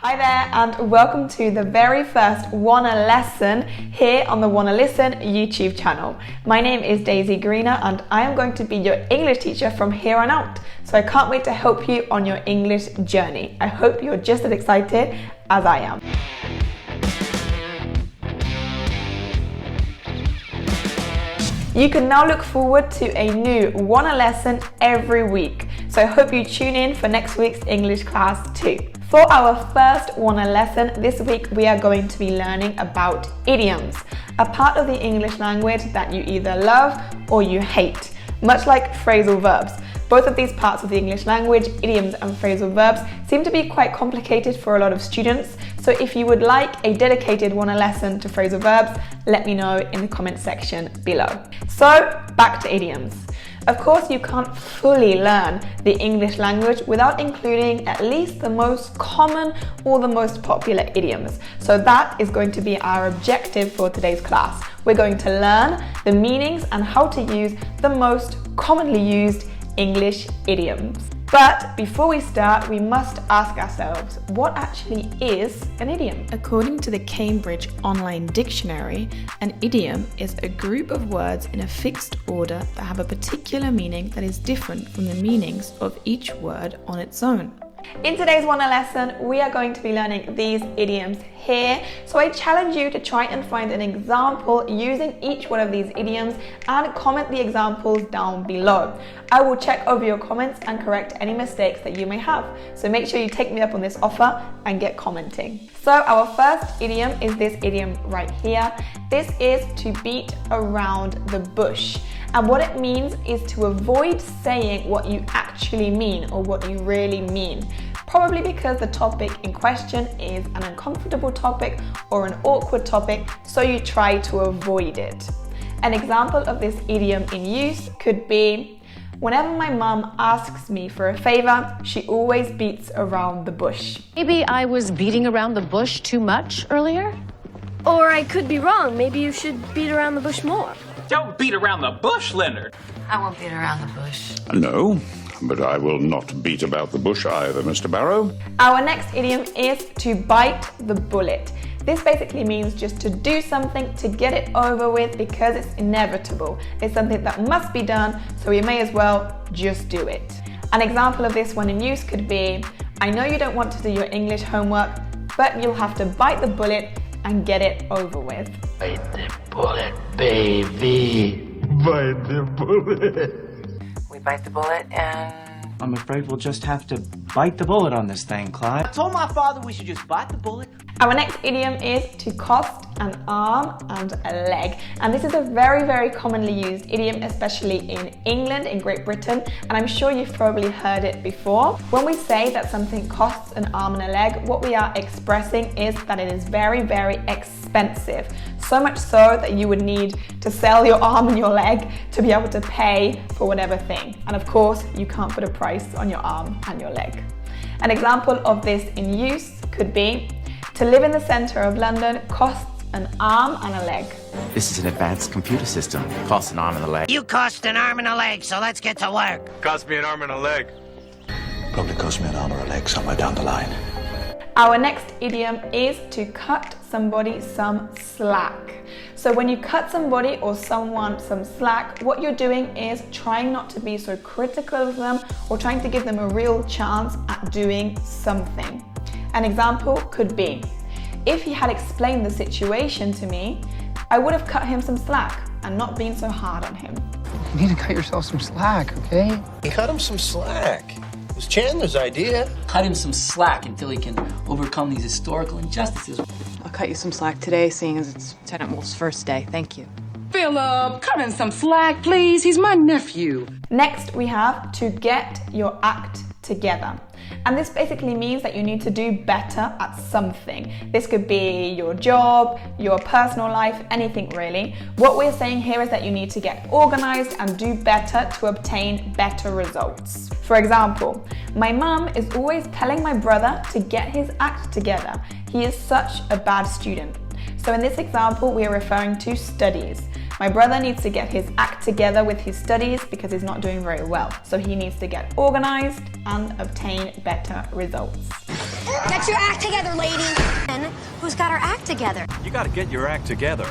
Hi there and welcome to the very first Wannalisn here on the Wannalisn YouTube channel. My name is Daisy Greener and I am going to be your English teacher from here on out. So I can't wait to help you on your English journey. I hope you're just as excited as I am. You can now look forward to a new Wannalisn every week. So I hope you tune in for next week's English class too. For our first Wannalisn this week, we are going to be learning about idioms, a part of the English language that you either love or you hate, much like phrasal verbs. Both of these parts of the English language, idioms and phrasal verbs, seem to be quite complicated for a lot of students. So if you would like a dedicated Wannalisn to phrasal verbs, let me know in the comment section below. So back to idioms. Of course, you can't fully learn the English language without including at least the most common or the most popular idioms. So that is going to be our objective for today's class. We're going to learn the meanings and how to use the most commonly used English idioms. But before we start, we must ask ourselves, what actually is an idiom? According to the Cambridge Online Dictionary, an idiom is a group of words in a fixed order that have a particular meaning that is different from the meanings of each word on its own. In today's Wannalisn, we are going to be learning these idioms here. So I challenge you to try and find an example using each one of these idioms and comment the examples down below. I will check over your comments and correct any mistakes that you may have. So make sure you take me up on this offer and get commenting. So our first idiom is this idiom right here. This is to beat around the bush. And what it means is to avoid saying what you actually mean or what you really mean. Probably because the topic in question is an uncomfortable topic or an awkward topic, so you try to avoid it. An example of this idiom in use could be, whenever my mum asks me for a favor, she always beats around the bush. Maybe I was beating around the bush too much earlier? Or I could be wrong. Maybe you should beat around the bush more. Don't beat around the bush, Leonard. I won't beat around the bush. No, but I will not beat about the bush either, Mr. Barrow. Our next idiom is to bite the bullet. This basically means just to do something, to get it over with because it's inevitable. It's something that must be done, so we may as well just do it. An example of this one in use could be, I know you don't want to do your English homework, but you'll have to bite the bullet and get it over with. Bite the bullet, baby. Bite the bullet. We bite the bullet and... I'm afraid we'll just have to bite the bullet on this thing, Clyde. I told my father we should just bite the bullet. Our next idiom is to cost an arm and a leg. And this is a very, very commonly used idiom, especially in England, in Great Britain, and I'm sure you've probably heard it before. When we say that something costs an arm and a leg, what we are expressing is that it is very, very expensive. So much so that you would need to sell your arm and your leg to be able to pay for whatever thing. And of course, you can't put a price on your arm and your leg. An example of this in use could be, to live in the centre of London costs an arm and a leg. This is an advanced computer system. Costs an arm and a leg. You cost an arm and a leg, so let's get to work. Cost me an arm and a leg. Probably cost me an arm or a leg somewhere down the line. Our next idiom is to cut somebody some slack. So when you cut somebody or someone some slack, what you're doing is trying not to be so critical of them or trying to give them a real chance at doing something. An example could be, if he had explained the situation to me, I would have cut him some slack and not been so hard on him. You need to cut yourself some slack, okay? Cut him some slack. It was Chandler's idea. Cut him some slack until he can overcome these historical injustices. I'll cut you some slack today, seeing as it's Lieutenant Wolf's first day. Thank you. Philip, cut him some slack, please. He's my nephew. Next, we have to get your act together. And this basically means that you need to do better at something. This could be your job, your personal life, anything really. What we're saying here is that you need to get organized and do better to obtain better results. For example, my mum is always telling my brother to get his act together. He is such a bad student. So in this example, we are referring to studies. My brother needs to get his act together with his studies because he's not doing very well. So he needs to get organized and obtain better results. Get your act together, lady. And who's got her act together? You gotta get your act together.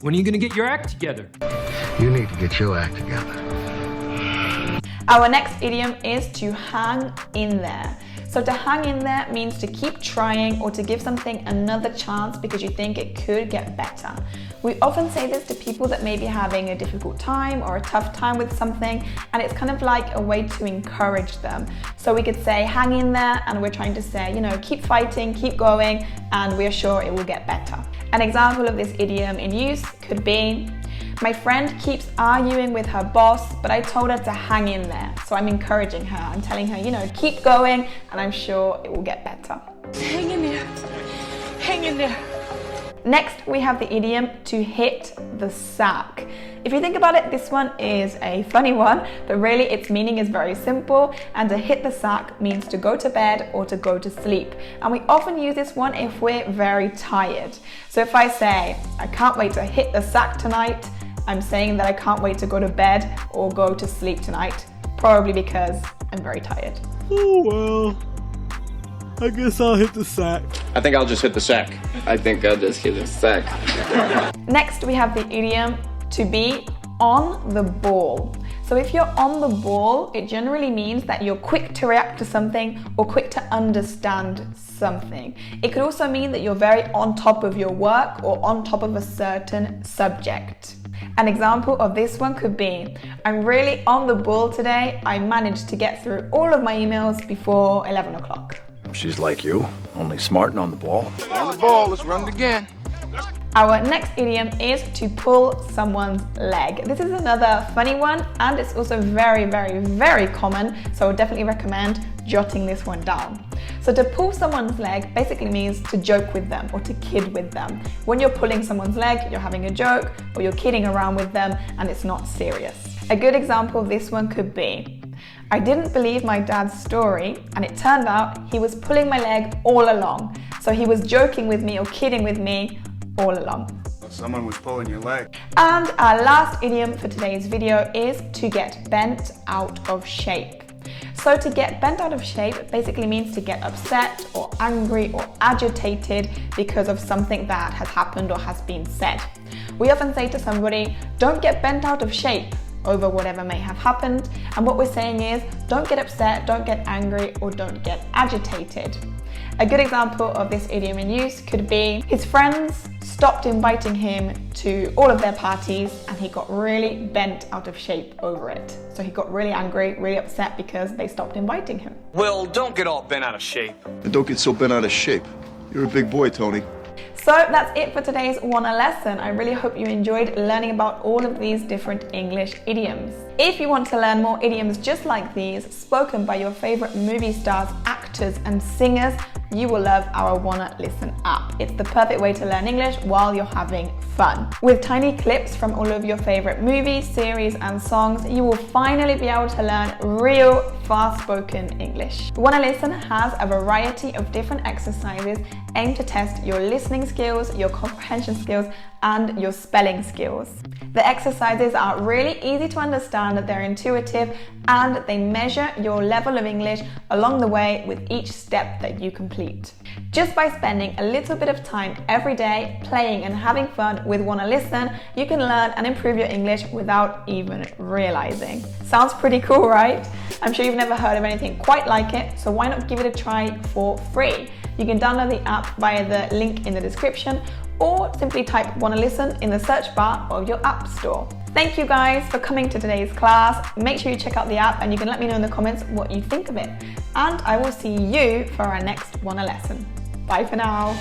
When are you gonna get your act together? You need to get your act together. Our next idiom is to hang in there. So to hang in there means to keep trying or to give something another chance because you think it could get better. We often say this to people that may be having a difficult time or a tough time with something, and it's kind of like a way to encourage them. So we could say hang in there, and we're trying to say, you know, keep fighting, keep going, and we're sure it will get better. An example of this idiom in use could be, my friend keeps arguing with her boss, but I told her to hang in there. So I'm encouraging her. I'm telling her, you know, keep going, and I'm sure it will get better. Hang in there. Hang in there. Next, we have the idiom to hit the sack. If you think about it, this one is a funny one, but really its meaning is very simple, and to hit the sack means to go to bed or to go to sleep. And we often use this one if we're very tired. So if I say, I can't wait to hit the sack tonight, I'm saying that I can't wait to go to bed or go to sleep tonight, probably because I'm very tired. Oh, well, I guess I'll hit the sack. I think I'll just hit the sack. I think I'll just hit the sack. Next, we have the idiom to be on the ball. So if you're on the ball, it generally means that you're quick to react to something or quick to understand something. It could also mean that you're very on top of your work or on top of a certain subject. An example of this one could be, I'm really on the ball today. I managed to get through all of my emails before 11 o'clock. She's like you, only smart and on the ball. On the ball, let's run it again. Our next idiom is to pull someone's leg. This is another funny one, and it's also very, very, very common, so I would definitely recommend jotting this one down. So to pull someone's leg basically means to joke with them or to kid with them. When you're pulling someone's leg, you're having a joke or you're kidding around with them and it's not serious. A good example of this one could be, I didn't believe my dad's story, and it turned out he was pulling my leg all along. So he was joking with me or kidding with me all along. Someone was pulling your leg. And our last idiom for today's video is to get bent out of shape. So to get bent out of shape basically means to get upset or angry or agitated because of something that has happened or has been said. We often say to somebody, don't get bent out of shape over whatever may have happened. And what we're saying is, don't get upset, don't get angry, or don't get agitated. A good example of this idiom in use could be, his friends stopped inviting him to all of their parties and he got really bent out of shape over it. So he got really angry, really upset because they stopped inviting him. Well, don't get all bent out of shape. And don't get so bent out of shape. You're a big boy, Tony. So that's it for today's Wannalisn. I really hope you enjoyed learning about all of these different English idioms. If you want to learn more idioms just like these, spoken by your favorite movie stars, actors and singers, you will love our Wannalisn app. It's the perfect way to learn English while you're having fun. With tiny clips from all of your favorite movies, series and songs, you will finally be able to learn real fast-spoken English. Wannalisn has a variety of different exercises aimed to test your listening skills, your comprehension skills and your spelling skills. The exercises are really easy to understand, they're intuitive, and they measure your level of English along the way with each step that you complete. Just by spending a little bit of time every day playing and having fun with Wannalisn, you can learn and improve your English without even realizing. Sounds pretty cool, right? I'm sure you've never heard of anything quite like it, so why not give it a try for free? You can download the app via the link in the description, or simply type Wannalisn in the search bar of your app store. Thank you guys for coming to today's class. Make sure you check out the app and you can let me know in the comments what you think of it. And I will see you for our next Wannalisn. Bye for now.